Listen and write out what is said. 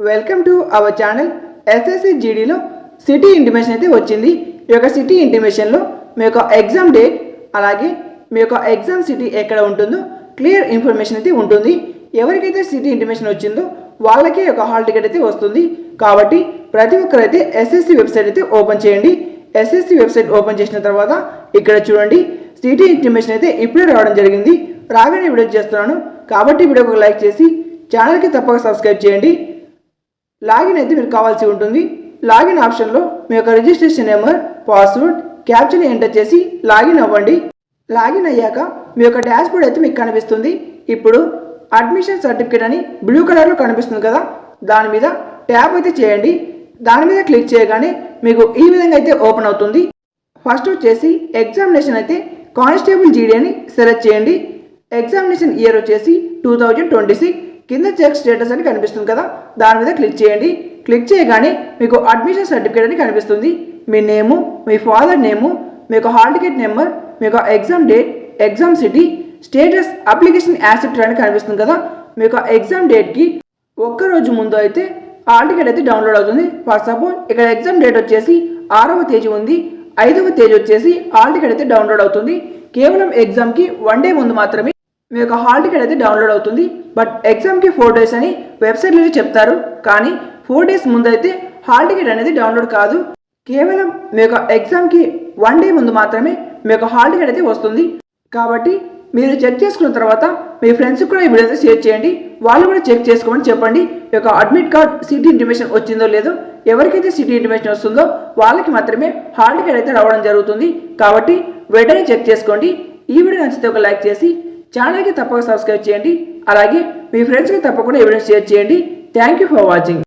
Welcome to our channel. SSC జీడీలో city intimation అయితే వచ్చింది. ఈ యొక్క సిటీ ఇంటిమేషన్లో మీ యొక్క ఎగ్జామ్ డేట్ అలాగే మీ యొక్క ఎగ్జామ్ సిటీ ఎక్కడ ఉంటుందో క్లియర్ ఇన్ఫర్మేషన్ అయితే ఉంటుంది. ఎవరికైతే సిటీ ఇంటిమేషన్ వచ్చిందో వాళ్ళకే ఒక హాల్ టికెట్ అయితే వస్తుంది. కాబట్టి ప్రతి ఒక్కరైతే ఎస్ఎస్సి వెబ్సైట్ అయితే ఓపెన్ చేయండి. ఎస్ఎస్సి వెబ్సైట్ ఓపెన్ చేసిన తర్వాత ఇక్కడ చూడండి, సిటీ ఇంటిమేషన్ అయితే ఇప్పుడే రావడం జరిగింది. రాగానే వీడియో చేస్తున్నాను కాబట్టి వీడియోకి ఒక లైక్ చేసి ఛానల్కి తప్పక సబ్స్క్రైబ్ చేయండి. లాగిన్ అయితే మీకు కావాల్సి ఉంటుంది. లాగిన్ ఆప్షన్లో మీ యొక్క రిజిస్ట్రేషన్ నెంబర్, పాస్వర్డ్, క్యాప్చర్ని ఎంటర్ చేసి లాగిన్ అవ్వండి. లాగిన్ అయ్యాక మీ యొక్క డాష్బోర్డ్ అయితే మీకు కనిపిస్తుంది. ఇప్పుడు అడ్మిషన్ సర్టిఫికేట్ అని బ్లూ కలర్లో కనిపిస్తుంది కదా, దాని మీద ట్యాప్ అయితే చేయండి. దాని మీద క్లిక్ చేయగానే మీకు ఈ విధంగా అయితే ఓపెన్ అవుతుంది. ఫస్ట్ వచ్చేసి ఎగ్జామినేషన్ అయితే కానిస్టేబుల్ జీడీ అని సెలెక్ట్ చేయండి. ఎగ్జామినేషన్ ఇయర్ వచ్చేసి 2026. కింద చెక్ స్టేటస్ అని కనిపిస్తుంది కదా, దాని మీద క్లిక్ చేయండి. క్లిక్ చేయగానే మీకు అడ్మిషన్ సర్టిఫికేట్ అని కనిపిస్తుంది. మీ నేము, మీ ఫాదర్ నేము, మీకు హాల్ టికెట్ నెంబర్, మీకు exam date, exam city, status, application accepted అని కనిపిస్తుంది కదా. మీకు ఎగ్జామ్ డేట్కి ఒక్కరోజు ముందు అయితే హాల్ టికెట్ అయితే డౌన్లోడ్ అవుతుంది. ఫర్ సపోజ్ ఇక్కడ ఎగ్జామ్ డేట్ వచ్చేసి 6వ తేదీ ఉంది, 5వ తేదీ వచ్చేసి హాల్ టికెట్ అయితే డౌన్లోడ్ అవుతుంది. కేవలం ఎగ్జామ్కి 1 డే ముందు మాత్రమే మీ యొక్క హాల్ టికెట్ అయితే డౌన్లోడ్ అవుతుంది. బట్ ఎగ్జామ్కి 4 డేస్ అని వెబ్సైట్లో చెప్తారు, కానీ 4 డేస్ ముందు అయితే హాల్ టికెట్ అనేది డౌన్లోడ్ కాదు. కేవలం మీ యొక్క ఎగ్జామ్కి 1 డే ముందు మాత్రమే మీ యొక్క హాల్ టికెట్ అయితే వస్తుంది. కాబట్టి మీరు చెక్ చేసుకున్న తర్వాత మీ ఫ్రెండ్స్కి కూడా ఈ వీడియో అయితే షేర్ చేయండి. వాళ్ళు కూడా చెక్ చేసుకోమని చెప్పండి. ఈ యొక్క అడ్మిట్ కార్డ్ సిటీ ఇంటిమేషన్ వచ్చిందో లేదో, ఎవరికైతే సిటీ ఇంటిమేషన్ వస్తుందో వాళ్ళకి మాత్రమే హాల్ టికెట్ అయితే రావడం జరుగుతుంది. కాబట్టి వెంటనే చెక్ చేసుకోండి. ఈ వీడియో నచ్చితే ఒక లైక్ చేసి ఛానల్కి తప్పక సబ్స్క్రైబ్ చేయండి. అలాగే మీ ఫ్రెండ్స్కి తప్పకుండా ఈ వీడియో షేర్ చేయండి. Thank you for watching.